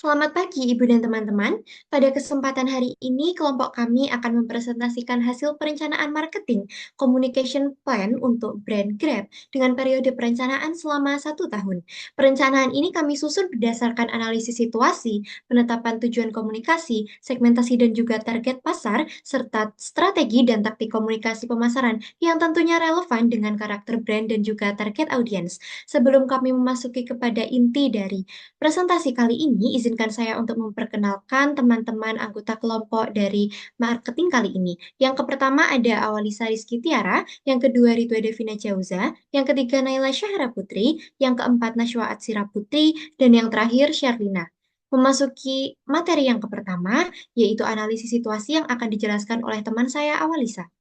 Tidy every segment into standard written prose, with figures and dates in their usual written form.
Selamat pagi, Ibu dan teman-teman. Pada kesempatan hari ini, kelompok kami akan mempresentasikan hasil perencanaan marketing communication plan untuk brand Grab dengan periode perencanaan selama 1 tahun. Perencanaan ini kami susun berdasarkan analisis situasi, penetapan tujuan komunikasi, segmentasi dan juga target pasar, serta strategi dan taktik komunikasi pemasaran yang tentunya relevan dengan karakter brand dan juga target audiens. Sebelum kami memasuki kepada inti dari presentasi kali ini, izinkan saya untuk memperkenalkan teman-teman anggota kelompok dari marketing kali ini. Yang pertama ada Awalisa Rizky Tiara, yang kedua Ridwa Devina Jauza, yang ketiga Naila Syahra Putri, yang keempat Nashwa Atsira Putri, dan yang terakhir Sherlina. Memasuki materi yang pertama, yaitu analisis situasi yang akan dijelaskan oleh teman saya Awalisa.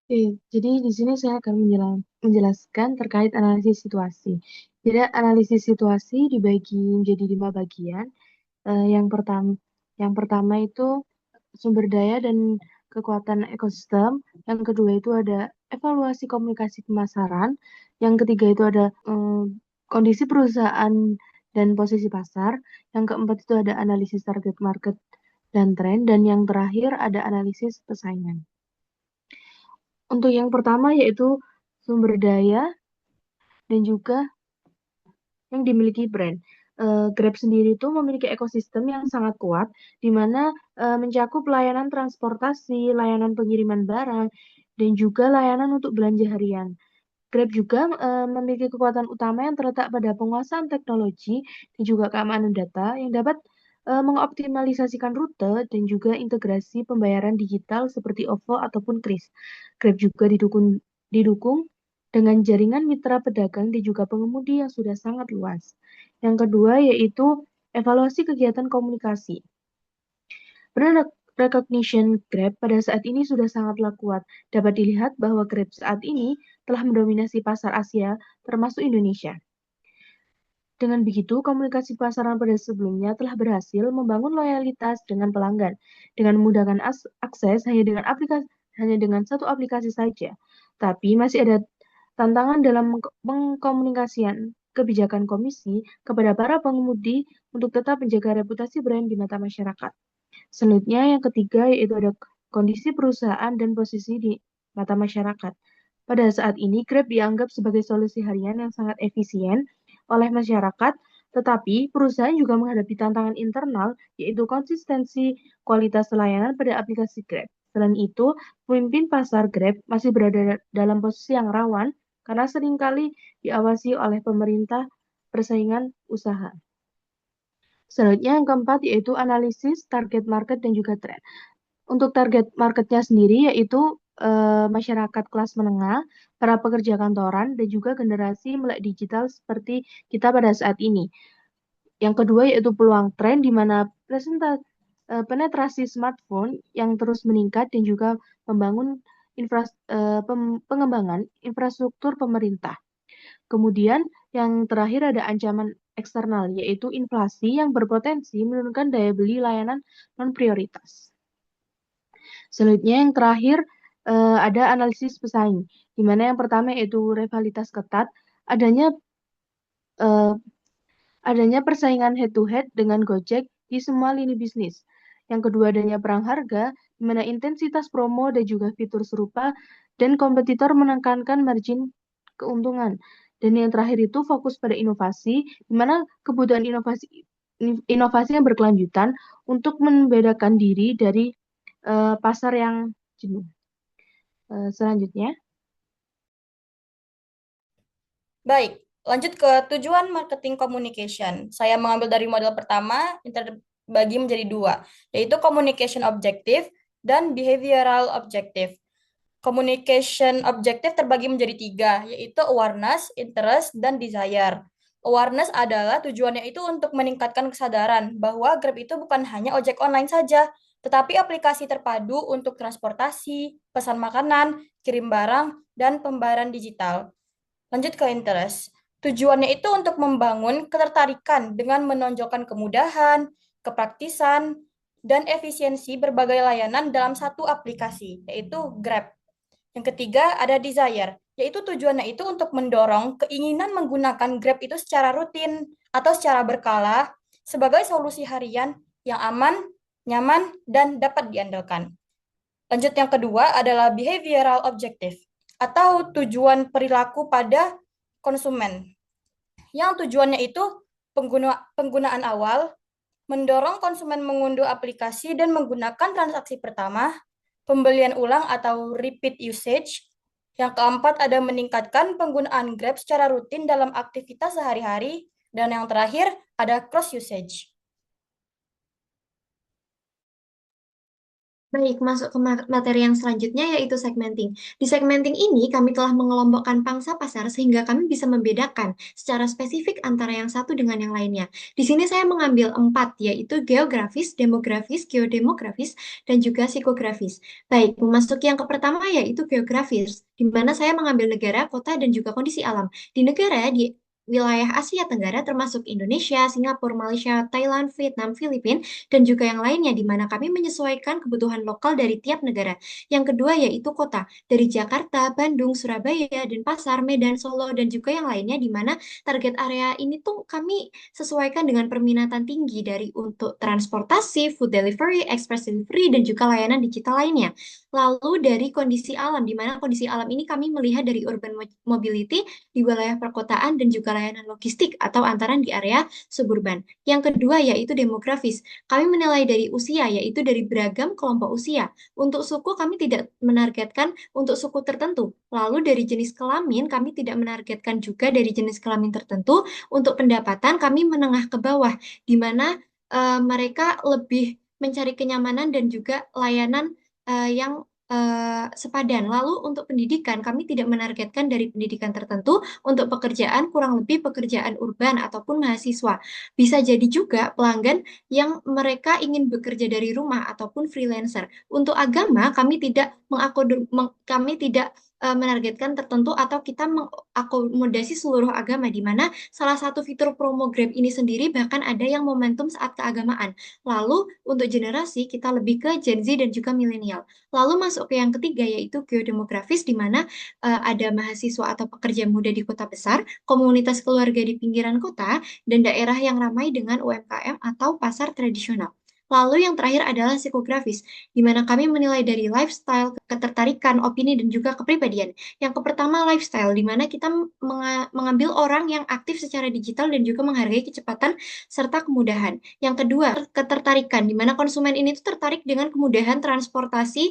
Oke, jadi di sini saya akan menjelaskan terkait analisis situasi. Jadi analisis situasi dibagi menjadi 5 bagian. Yang pertama itu sumber daya dan kekuatan ekosistem. Yang kedua itu ada evaluasi komunikasi pemasaran. Yang ketiga itu ada kondisi perusahaan dan posisi pasar. Yang keempat itu ada analisis target market dan tren. Dan yang terakhir ada analisis persaingan. Untuk yang pertama yaitu sumber daya dan juga yang dimiliki brand. Grab sendiri itu memiliki ekosistem yang sangat kuat, di mana mencakup layanan transportasi, layanan pengiriman barang, dan juga layanan untuk belanja harian. Grab juga memiliki kekuatan utama yang terletak pada penguasaan teknologi dan juga keamanan data yang dapat mengoptimalisasikan rute dan juga integrasi pembayaran digital seperti OVO ataupun KRIS. Grab juga didukung dengan jaringan mitra pedagang dan juga pengemudi yang sudah sangat luas. Yang kedua yaitu evaluasi kegiatan komunikasi. Brand recognition Grab pada saat ini sudah sangatlah kuat. Dapat dilihat bahwa Grab saat ini telah mendominasi pasar Asia, termasuk Indonesia. Dengan begitu, komunikasi pasaran pada sebelumnya telah berhasil membangun loyalitas dengan pelanggan dengan memudahkan akses hanya dengan satu aplikasi saja. Tapi masih ada tantangan dalam mengkomunikasikan kebijakan komisi kepada para pengemudi untuk tetap menjaga reputasi brand di mata masyarakat. Selanjutnya, yang ketiga yaitu ada kondisi perusahaan dan posisi di mata masyarakat. Pada saat ini, Grab dianggap sebagai solusi harian yang sangat efisien oleh masyarakat, tetapi perusahaan juga menghadapi tantangan internal, yaitu konsistensi kualitas layanan pada aplikasi Grab. Selain itu, pemimpin pasar Grab masih berada dalam posisi yang rawan karena seringkali diawasi oleh pemerintah persaingan usaha. Selanjutnya yang keempat yaitu analisis target market dan juga tren. Untuk target marketnya sendiri yaitu masyarakat kelas menengah, para pekerja kantoran, dan juga generasi melek digital seperti kita pada saat ini. Yang kedua yaitu peluang tren di mana penetrasi smartphone yang terus meningkat dan juga membangun pengembangan infrastruktur pemerintah. Kemudian yang terakhir ada ancaman eksternal, yaitu inflasi yang berpotensi menurunkan daya beli layanan non-prioritas. Selanjutnya yang terakhir ada analisis pesaing, di mana yang pertama yaitu rivalitas ketat, adanya eh, adanya persaingan head-to-head dengan Gojek di semua lini bisnis. Yang kedua adanya perang harga, di mana intensitas promo dan juga fitur serupa dan kompetitor menekankan margin keuntungan. Dan yang terakhir itu fokus pada inovasi, di mana kebutuhan inovasi yang berkelanjutan untuk membedakan diri dari pasar yang jenuh. Selanjutnya, Baik, lanjut ke tujuan marketing communication. Saya mengambil dari model pertama yang terbagi menjadi dua, yaitu communication objective dan behavioral objective. Communication objective terbagi menjadi tiga, yaitu awareness, interest, dan desire. Awareness adalah tujuannya itu untuk meningkatkan kesadaran bahwa Grab itu bukan hanya ojek online saja, tetapi aplikasi terpadu untuk transportasi, pesan makanan, kirim barang, dan pembayaran digital. Lanjut ke interest. Tujuannya itu untuk membangun ketertarikan dengan menonjolkan kemudahan, kepraktisan, dan efisiensi berbagai layanan dalam satu aplikasi, yaitu Grab. Yang ketiga ada desire, yaitu tujuannya itu untuk mendorong keinginan menggunakan Grab itu secara rutin atau secara berkala sebagai solusi harian yang aman, nyaman, dan dapat diandalkan. Lanjut yang kedua adalah behavioral objective atau tujuan perilaku pada konsumen. Yang tujuannya itu penggunaan awal, mendorong konsumen mengunduh aplikasi dan menggunakan transaksi pertama, pembelian ulang atau repeat usage. Yang keempat ada meningkatkan penggunaan Grab secara rutin dalam aktivitas sehari-hari. Dan yang terakhir ada cross usage. Baik, masuk ke materi yang selanjutnya yaitu segmenting. Di segmenting ini kami telah mengelompokkan pangsa pasar sehingga kami bisa membedakan secara spesifik antara yang satu dengan yang lainnya. Di sini saya mengambil 4 yaitu geografis, demografis, geodemografis, dan juga psikografis. Baik, memasuki yang pertama yaitu geografis, di mana saya mengambil negara, kota, dan juga kondisi alam. Di negara, di wilayah Asia Tenggara termasuk Indonesia, Singapura, Malaysia, Thailand, Vietnam, Filipina, dan juga yang lainnya di mana kami menyesuaikan kebutuhan lokal dari tiap negara. Yang kedua yaitu kota, dari Jakarta, Bandung, Surabaya, Denpasar, Medan, Solo, dan juga yang lainnya di mana target area ini tuh kami sesuaikan dengan perminatan tinggi dari untuk transportasi, food delivery, express delivery, dan juga layanan digital lainnya. Lalu dari kondisi alam, di mana kondisi alam ini kami melihat dari urban mobility di wilayah perkotaan dan juga layanan logistik atau antaran di area suburban. Yang kedua yaitu demografis. Kami menilai dari usia, yaitu dari beragam kelompok usia. Untuk suku kami tidak menargetkan untuk suku tertentu. Lalu dari jenis kelamin kami tidak menargetkan juga dari jenis kelamin tertentu. Untuk pendapatan kami menengah ke bawah, di mana mereka lebih mencari kenyamanan dan juga layanan yang sepadan. Lalu untuk pendidikan, kami tidak menargetkan dari pendidikan tertentu untuk pekerjaan kurang lebih pekerjaan urban ataupun mahasiswa. Bisa jadi juga pelanggan yang mereka ingin bekerja dari rumah ataupun freelancer. Untuk agama, kami tidak menargetkan tertentu atau kita mengakomodasi seluruh agama di mana salah satu fitur promo Grab ini sendiri bahkan ada yang momentum saat keagamaan. Lalu untuk generasi kita lebih ke Gen Z dan juga milenial. Lalu masuk ke yang ketiga yaitu geodemografis di mana ada mahasiswa atau pekerja muda di kota besar, komunitas keluarga di pinggiran kota, dan daerah yang ramai dengan UMKM atau pasar tradisional. Lalu yang terakhir adalah psikografis, di mana kami menilai dari lifestyle, ketertarikan, opini, dan juga kepribadian. Yang pertama lifestyle, di mana kita mengambil orang yang aktif secara digital dan juga menghargai kecepatan serta kemudahan. Yang kedua, ketertarikan, di mana konsumen ini tuh tertarik dengan kemudahan transportasi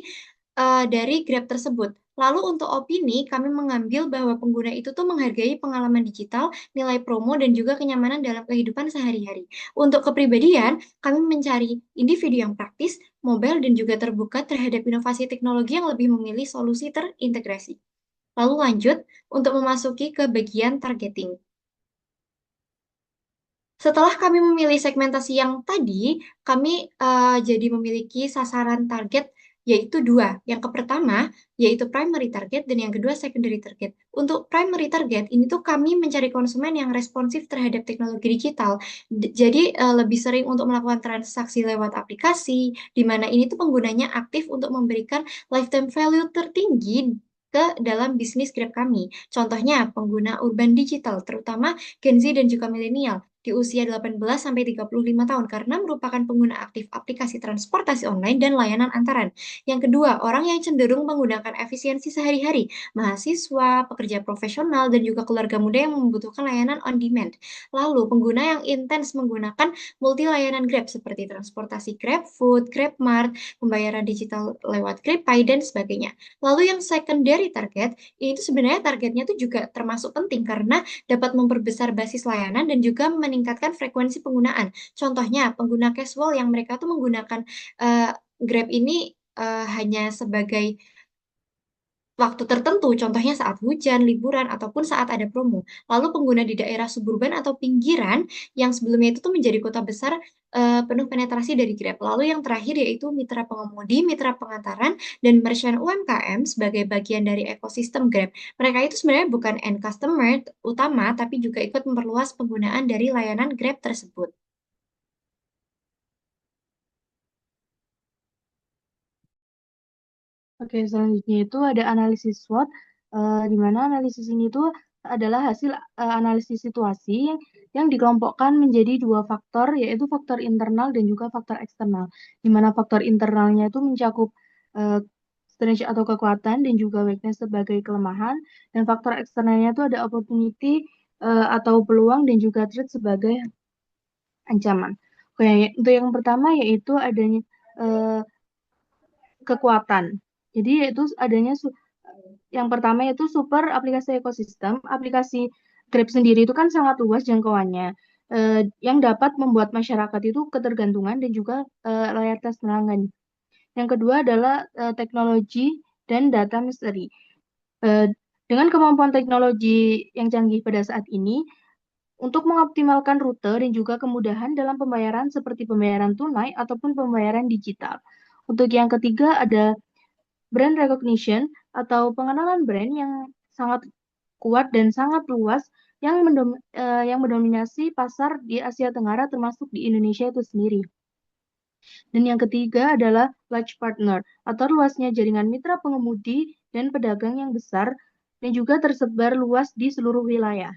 dari Grab tersebut. Lalu untuk opini, kami mengambil bahwa pengguna itu tuh menghargai pengalaman digital, nilai promo, dan juga kenyamanan dalam kehidupan sehari-hari. Untuk kepribadian, kami mencari individu yang praktis, mobile, dan juga terbuka terhadap inovasi teknologi yang lebih memilih solusi terintegrasi. Lalu lanjut untuk memasuki ke bagian targeting. Setelah kami memilih segmentasi yang tadi, kami jadi memiliki sasaran target yaitu dua. Yang pertama yaitu primary target dan yang kedua secondary target. Untuk primary target ini tuh kami mencari konsumen yang responsif terhadap teknologi digital. Jadi lebih sering untuk melakukan transaksi lewat aplikasi, di mana ini tuh penggunanya aktif untuk memberikan lifetime value tertinggi ke dalam bisnis Grab kami. Contohnya pengguna urban digital, terutama Gen Z dan juga milenial di usia 18 sampai 35 tahun karena merupakan pengguna aktif aplikasi transportasi online dan layanan antaran. Yang kedua, orang yang cenderung menggunakan efisiensi sehari-hari, mahasiswa, pekerja profesional, dan juga keluarga muda yang membutuhkan layanan on demand. Lalu, pengguna yang intens menggunakan multi layanan Grab seperti transportasi GrabFood, GrabMart, pembayaran digital lewat GrabPay, dan sebagainya. Lalu yang secondary target, itu sebenarnya targetnya itu juga termasuk penting karena dapat memperbesar basis layanan dan juga meningkatkan frekuensi penggunaan. Contohnya, pengguna casual yang mereka tuh menggunakan Grab ini hanya sebagai waktu tertentu, contohnya saat hujan, liburan, ataupun saat ada promo. Lalu pengguna di daerah suburban atau pinggiran yang sebelumnya itu tuh menjadi kota besar penuh penetrasi dari Grab. Lalu yang terakhir yaitu mitra pengemudi, mitra pengantaran, dan merchant UMKM sebagai bagian dari ekosistem Grab. Mereka itu sebenarnya bukan end customer utama, tapi juga ikut memperluas penggunaan dari layanan Grab tersebut. Oke, selanjutnya itu ada analisis SWOT, di mana analisis ini tuh adalah hasil analisis situasi yang dikelompokkan menjadi dua faktor, yaitu faktor internal dan juga faktor eksternal. Di mana faktor internalnya itu mencakup uh, strength atau kekuatan dan juga weakness sebagai kelemahan, dan faktor eksternalnya itu ada opportunity atau peluang dan juga threat sebagai ancaman. Oke, untuk yang pertama yaitu adanya uh, kekuatan. Jadi yaitu adanya yang pertama yaitu super aplikasi ekosistem. Aplikasi Grab sendiri itu kan sangat luas jangkauannya, yang dapat membuat masyarakat itu ketergantungan dan juga loyalitas pelanggan. Yang kedua adalah teknologi dan data misteri. Eh, dengan kemampuan teknologi yang canggih pada saat ini, untuk mengoptimalkan rute dan juga kemudahan dalam pembayaran seperti pembayaran tunai ataupun pembayaran digital. Untuk yang ketiga ada brand recognition atau pengenalan brand yang sangat kuat dan sangat luas yang mendominasi pasar di Asia Tenggara termasuk di Indonesia itu sendiri. Dan yang ketiga adalah large partner atau luasnya jaringan mitra pengemudi dan pedagang yang besar dan juga tersebar luas di seluruh wilayah.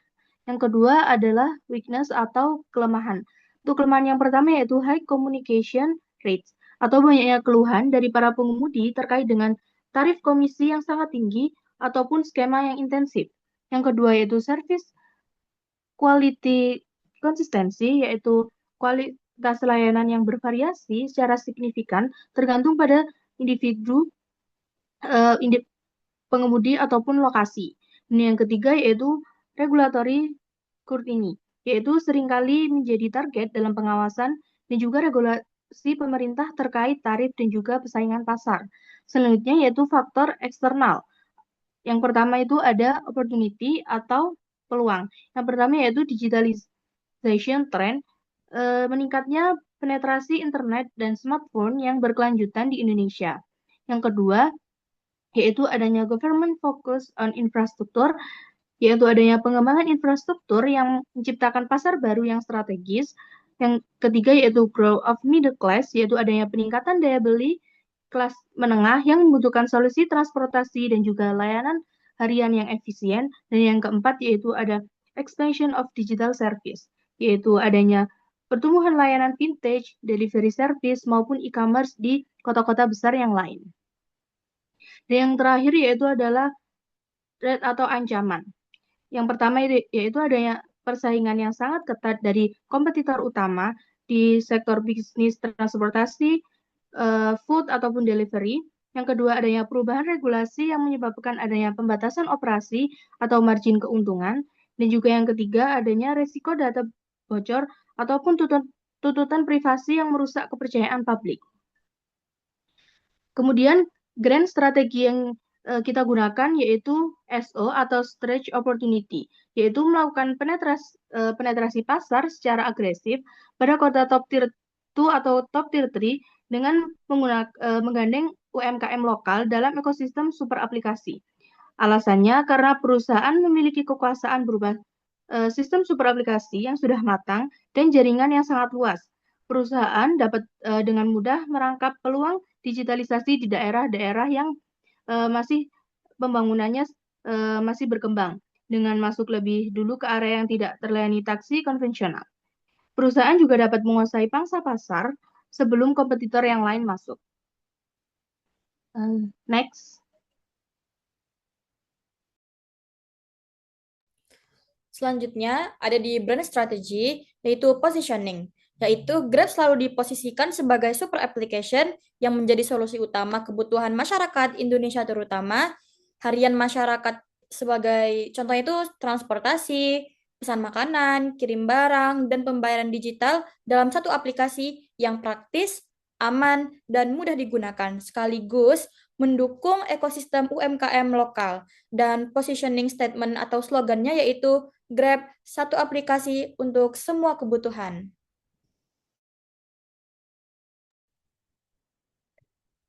Yang kedua adalah weakness atau kelemahan. Untuk kelemahan yang pertama yaitu high communication rates atau banyaknya keluhan dari para pengemudi terkait dengan tarif komisi yang sangat tinggi ataupun skema yang intensif. Yang kedua yaitu service quality konsistensi, yaitu kualitas layanan yang bervariasi secara signifikan tergantung pada individu, pengemudi ataupun lokasi. Dan yang ketiga yaitu regulatory scrutiny, yaitu seringkali menjadi target dalam pengawasan dan juga regulasi pemerintah terkait tarif dan juga persaingan pasar. Selanjutnya yaitu faktor eksternal. Yang pertama itu ada opportunity atau peluang. Yang pertama yaitu digitalization trend, meningkatnya penetrasi internet dan smartphone yang berkelanjutan di Indonesia. Yang kedua, yaitu adanya government focus on infrastruktur, yaitu adanya pengembangan infrastruktur yang menciptakan pasar baru yang strategis. Yang ketiga yaitu growth of middle class, yaitu adanya peningkatan daya beli kelas menengah yang membutuhkan solusi transportasi dan juga layanan harian yang efisien. Dan yang keempat yaitu ada expansion of digital service, yaitu adanya pertumbuhan layanan vintage, delivery service, maupun e-commerce di kota-kota besar yang lain. Dan yang terakhir yaitu adalah threat atau ancaman. Yang pertama yaitu adanya persaingan yang sangat ketat dari kompetitor utama di sektor bisnis transportasi, food ataupun delivery. Yang kedua adanya perubahan regulasi yang menyebabkan adanya pembatasan operasi atau margin keuntungan. Dan juga yang ketiga adanya resiko data bocor ataupun tuntutan privasi yang merusak kepercayaan publik. Kemudian grand strategi yang kita gunakan yaitu SO atau Stretch Opportunity, yaitu melakukan penetrasi pasar secara agresif pada kota top tier 2 atau top tier 3 dengan menggandeng UMKM lokal dalam ekosistem super aplikasi. Alasannya karena perusahaan memiliki kekuasaan berupa sistem super aplikasi yang sudah matang dan jaringan yang sangat luas. Perusahaan dapat dengan mudah merangkap peluang digitalisasi di daerah-daerah yang masih pembangunannya masih berkembang dengan masuk lebih dulu ke area yang tidak terlayani taksi konvensional. Perusahaan juga dapat menguasai pangsa pasar sebelum kompetitor yang lain masuk. Next. Selanjutnya ada di brand strategy, yaitu positioning, yaitu Grab selalu diposisikan sebagai super application yang menjadi solusi utama kebutuhan masyarakat Indonesia, terutama harian masyarakat, sebagai contohnya itu transportasi, pesan makanan, kirim barang, dan pembayaran digital dalam satu aplikasi yang praktis, aman, dan mudah digunakan, sekaligus mendukung ekosistem UMKM lokal. Dan positioning statement atau slogannya yaitu Grab, satu aplikasi untuk semua kebutuhan.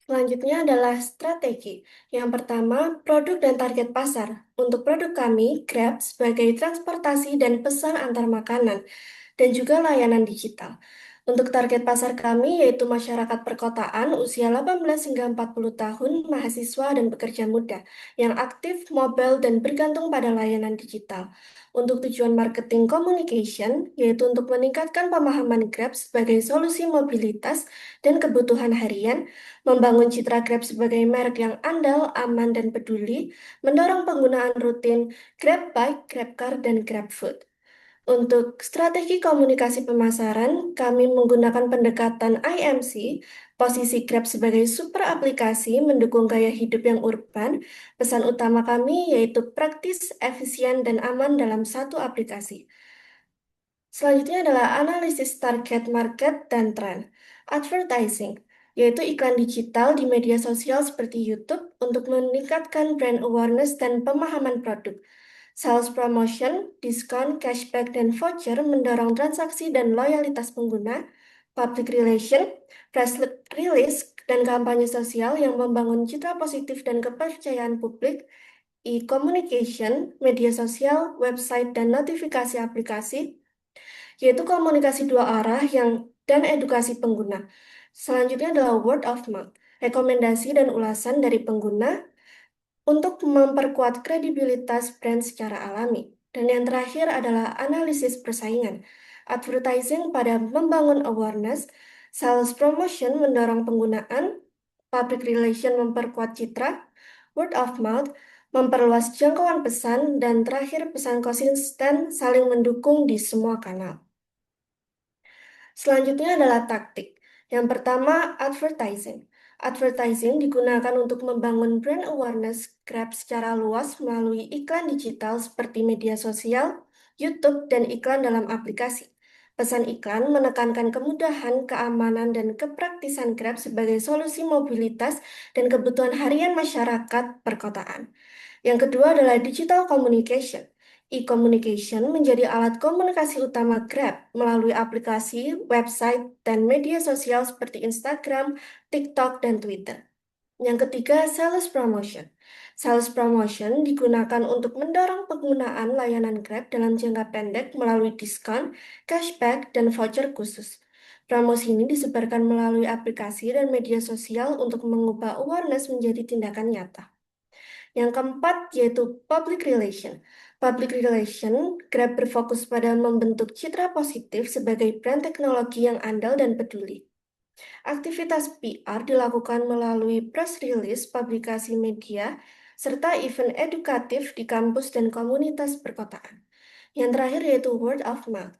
Selanjutnya adalah strategi. Yang pertama, produk dan target pasar. Untuk produk kami, Grab sebagai transportasi dan pesan antar makanan, dan juga layanan digital. Untuk target pasar kami yaitu masyarakat perkotaan usia 18 hingga 40 tahun, mahasiswa dan pekerja muda yang aktif, mobile, dan bergantung pada layanan digital. Untuk tujuan marketing communication yaitu untuk meningkatkan pemahaman Grab sebagai solusi mobilitas dan kebutuhan harian, membangun citra Grab sebagai merek yang andal, aman, dan peduli, mendorong penggunaan rutin Grab Bike, Grab Car, dan Grab Food. Untuk strategi komunikasi pemasaran, kami menggunakan pendekatan IMC, posisi Grab sebagai super aplikasi mendukung gaya hidup yang urban. Pesan utama kami yaitu praktis, efisien, dan aman dalam satu aplikasi. Selanjutnya adalah analisis target market dan tren. Advertising, yaitu iklan digital di media sosial seperti YouTube untuk meningkatkan brand awareness dan pemahaman produk. Sales promotion, diskon, cashback, dan voucher mendorong transaksi dan loyalitas pengguna. Public relation, press release, dan kampanye sosial yang membangun citra positif dan kepercayaan publik. E-communication, media sosial, website, dan notifikasi aplikasi, yaitu komunikasi dua arah dan edukasi pengguna. Selanjutnya adalah word of mouth, rekomendasi dan ulasan dari pengguna untuk memperkuat kredibilitas brand secara alami. Dan yang terakhir adalah analisis persaingan. Advertising pada membangun awareness, sales promotion mendorong penggunaan, public relation memperkuat citra, word of mouth memperluas jangkauan pesan, dan terakhir pesan konsisten saling mendukung di semua kanal. Selanjutnya adalah taktik. Yang pertama, advertising. Advertising digunakan untuk membangun brand awareness Grab secara luas melalui iklan digital seperti media sosial, YouTube, dan iklan dalam aplikasi. Pesan iklan menekankan kemudahan, keamanan, dan kepraktisan Grab sebagai solusi mobilitas dan kebutuhan harian masyarakat perkotaan. Yang kedua adalah digital communication. E-communication menjadi alat komunikasi utama Grab melalui aplikasi, website, dan media sosial seperti Instagram, TikTok, dan Twitter. Yang ketiga, sales promotion. Sales promotion digunakan untuk mendorong penggunaan layanan Grab dalam jangka pendek melalui diskon, cashback, dan voucher khusus. Promosi ini disebarkan melalui aplikasi dan media sosial untuk mengubah awareness menjadi tindakan nyata. Yang keempat yaitu public relation. Public relation, Grab berfokus pada membentuk citra positif sebagai brand teknologi yang andal dan peduli. Aktivitas PR dilakukan melalui press release, publikasi media, serta event edukatif di kampus dan komunitas perkotaan. Yang terakhir yaitu word of mouth.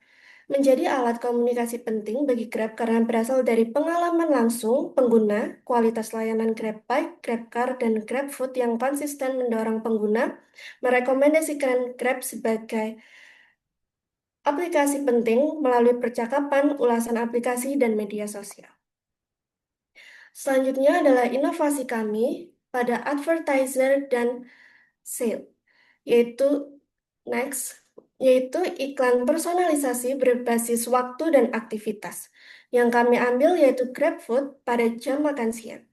Menjadi alat komunikasi penting bagi Grab karena berasal dari pengalaman langsung pengguna, kualitas layanan Grab Bike, Grab Car, dan Grab Food yang konsisten mendorong pengguna merekomendasikan Grab sebagai aplikasi penting melalui percakapan, ulasan aplikasi, dan media sosial. Selanjutnya adalah inovasi kami pada advertiser dan sale, yaitu iklan personalisasi berbasis waktu dan aktivitas. Yang kami ambil yaitu GrabFood pada jam makan siang.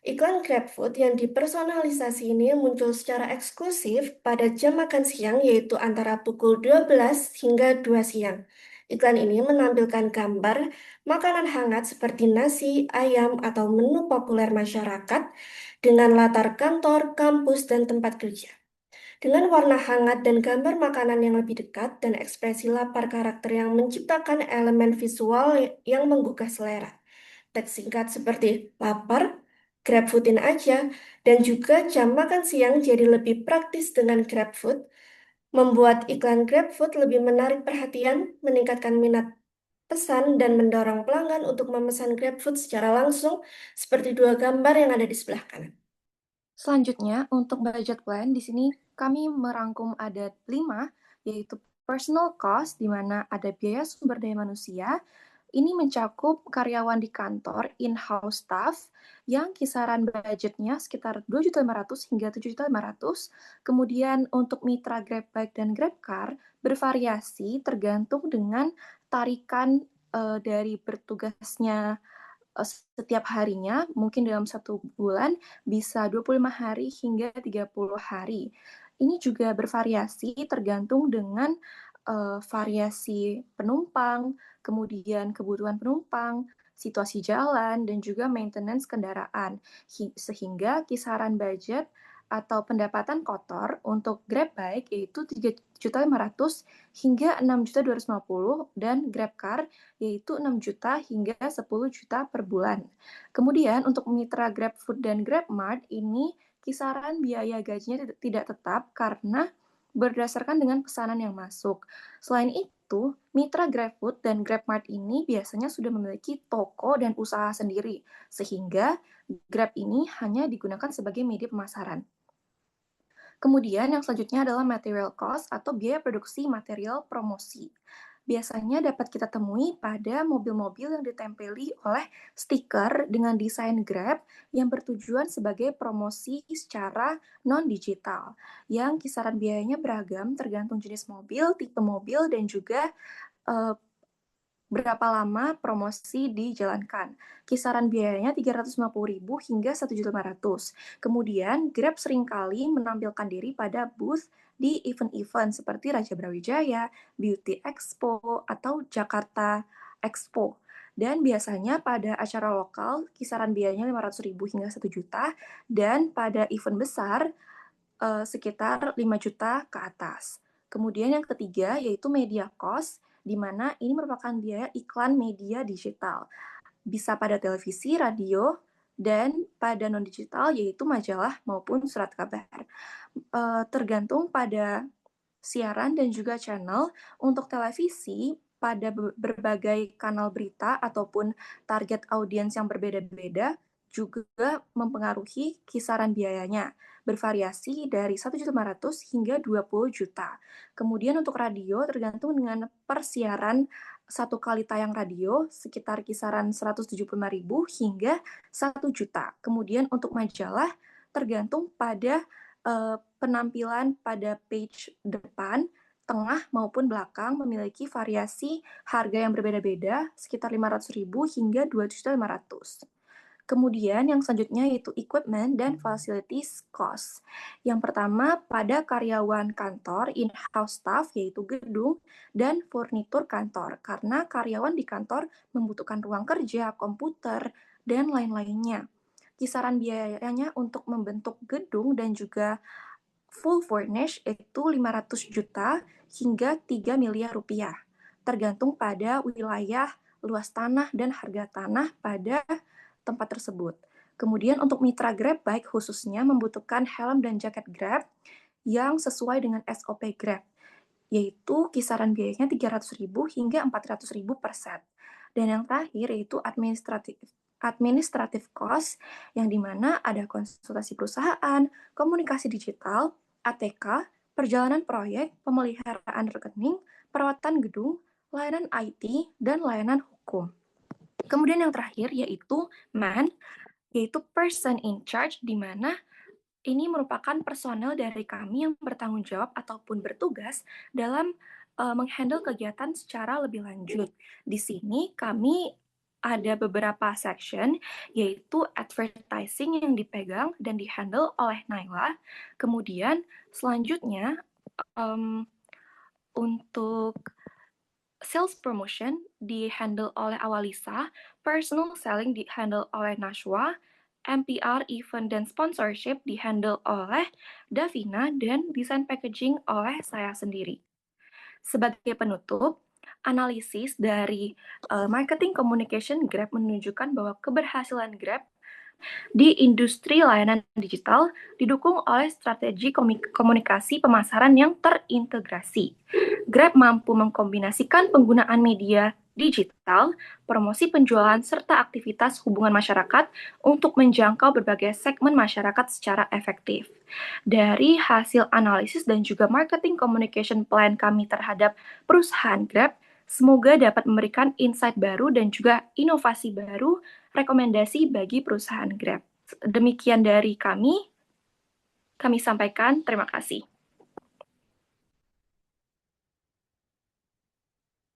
Iklan GrabFood yang dipersonalisasi ini muncul secara eksklusif pada jam makan siang yaitu antara pukul 12 hingga 2 siang. Iklan ini menampilkan gambar makanan hangat seperti nasi, ayam, atau menu populer masyarakat dengan latar kantor, kampus, dan tempat kerja. Dengan warna hangat dan gambar makanan yang lebih dekat dan ekspresi lapar karakter yang menciptakan elemen visual yang menggugah selera. Teks singkat seperti lapar, GrabFoodin aja, dan juga jam makan siang jadi lebih praktis dengan GrabFood, membuat iklan GrabFood lebih menarik perhatian, meningkatkan minat pesan, dan mendorong pelanggan untuk memesan GrabFood secara langsung, seperti dua gambar yang ada di sebelah kanan. Selanjutnya, untuk budget plan, di sini kami merangkum ada 5, yaitu personal cost, di mana ada biaya sumber daya manusia. Ini mencakup karyawan di kantor, in-house staff, yang kisaran budgetnya sekitar 2.500.000 hingga 7.500.000. Kemudian untuk mitra Grab Bike dan Grab Car bervariasi tergantung dengan tarikan dari bertugasnya setiap harinya, mungkin dalam 1 bulan bisa 25 hari hingga 30 hari. Ini juga bervariasi tergantung dengan variasi penumpang, kemudian kebutuhan penumpang, situasi jalan, dan juga maintenance kendaraan. Sehingga kisaran budget atau pendapatan kotor untuk Grab Bike yaitu 3.500.000 hingga 6.250.000 dan Grab Car yaitu 6 juta hingga 10 juta per bulan. Kemudian untuk mitra GrabFood dan GrabMart ini kisaran biaya gajinya tidak tetap karena berdasarkan dengan pesanan yang masuk. Selain itu, mitra GrabFood dan GrabMart ini biasanya sudah memiliki toko dan usaha sendiri, sehingga Grab ini hanya digunakan sebagai media pemasaran. Kemudian yang selanjutnya adalah material cost atau biaya produksi material promosi. Biasanya dapat kita temui pada mobil-mobil yang ditempeli oleh stiker dengan desain Grab yang bertujuan sebagai promosi secara non-digital, yang kisaran biayanya beragam tergantung jenis mobil, tipe mobil, dan juga berapa lama promosi dijalankan. Kisaran biayanya 350.000 hingga 1.500.000. Kemudian, Grab seringkali menampilkan diri pada booth di event-event seperti Raja Brawijaya, Beauty Expo, atau Jakarta Expo. Dan biasanya pada acara lokal, kisaran biayanya 500.000 hingga 1 juta, dan pada event besar, sekitar 5 juta ke atas. Kemudian yang ketiga yaitu media cost, di mana ini merupakan biaya iklan media digital. Bisa pada televisi, radio, dan pada non-digital yaitu majalah maupun surat kabar. Tergantung pada siaran dan juga channel. Untuk televisi, pada berbagai kanal berita ataupun target audiens yang berbeda-beda juga mempengaruhi kisaran biayanya, bervariasi dari 1.500.000 hingga 20 juta. Kemudian untuk radio tergantung dengan persiaran satu kali tayang radio sekitar kisaran 175.000 hingga 1 juta. Kemudian untuk majalah tergantung pada penampilan pada page depan, tengah maupun belakang memiliki variasi harga yang berbeda-beda sekitar 500.000 hingga 2.500.000. Kemudian yang selanjutnya yaitu equipment dan facilities cost. Yang pertama pada karyawan kantor, in-house staff yaitu gedung dan furnitur kantor. Karena karyawan di kantor membutuhkan ruang kerja, komputer, dan lain-lainnya. Kisaran biayanya untuk membentuk gedung dan juga full furnish itu 500 juta hingga 3 miliar rupiah. Tergantung pada wilayah, luas tanah, dan harga tanah pada tempat tersebut. Kemudian untuk mitra Grab Bike khususnya membutuhkan helm dan jaket Grab yang sesuai dengan SOP Grab, yaitu kisaran biayanya 300.000 hingga 400.000 per set. Dan yang terakhir yaitu administrative cost, yang dimana ada konsultasi perusahaan, komunikasi digital, ATK, perjalanan proyek, pemeliharaan rekening, perawatan gedung, layanan IT, dan layanan hukum. Kemudian yang terakhir yaitu MAN, yaitu person in charge, di mana ini merupakan personel dari kami yang bertanggung jawab ataupun bertugas dalam menghandle kegiatan secara lebih lanjut. Di sini kami ada beberapa section, yaitu advertising yang dipegang dan dihandle oleh Naila. Kemudian selanjutnya untuk sales promotion dihandle oleh Awalisa, personal selling dihandle oleh Nashwa, MPR, event, dan sponsorship dihandle oleh Davina, dan desain packaging oleh saya sendiri. Sebagai penutup, analisis dari marketing communication Grab menunjukkan bahwa keberhasilan Grab di industri layanan digital didukung oleh strategi komunikasi pemasaran yang terintegrasi. Grab mampu mengkombinasikan penggunaan media digital, promosi penjualan, serta aktivitas hubungan masyarakat untuk menjangkau berbagai segmen masyarakat secara efektif. Dari hasil analisis dan juga marketing communication plan kami terhadap perusahaan Grab, semoga dapat memberikan insight baru dan juga inovasi baru, rekomendasi bagi perusahaan Grab. Demikian dari kami sampaikan. Terima kasih.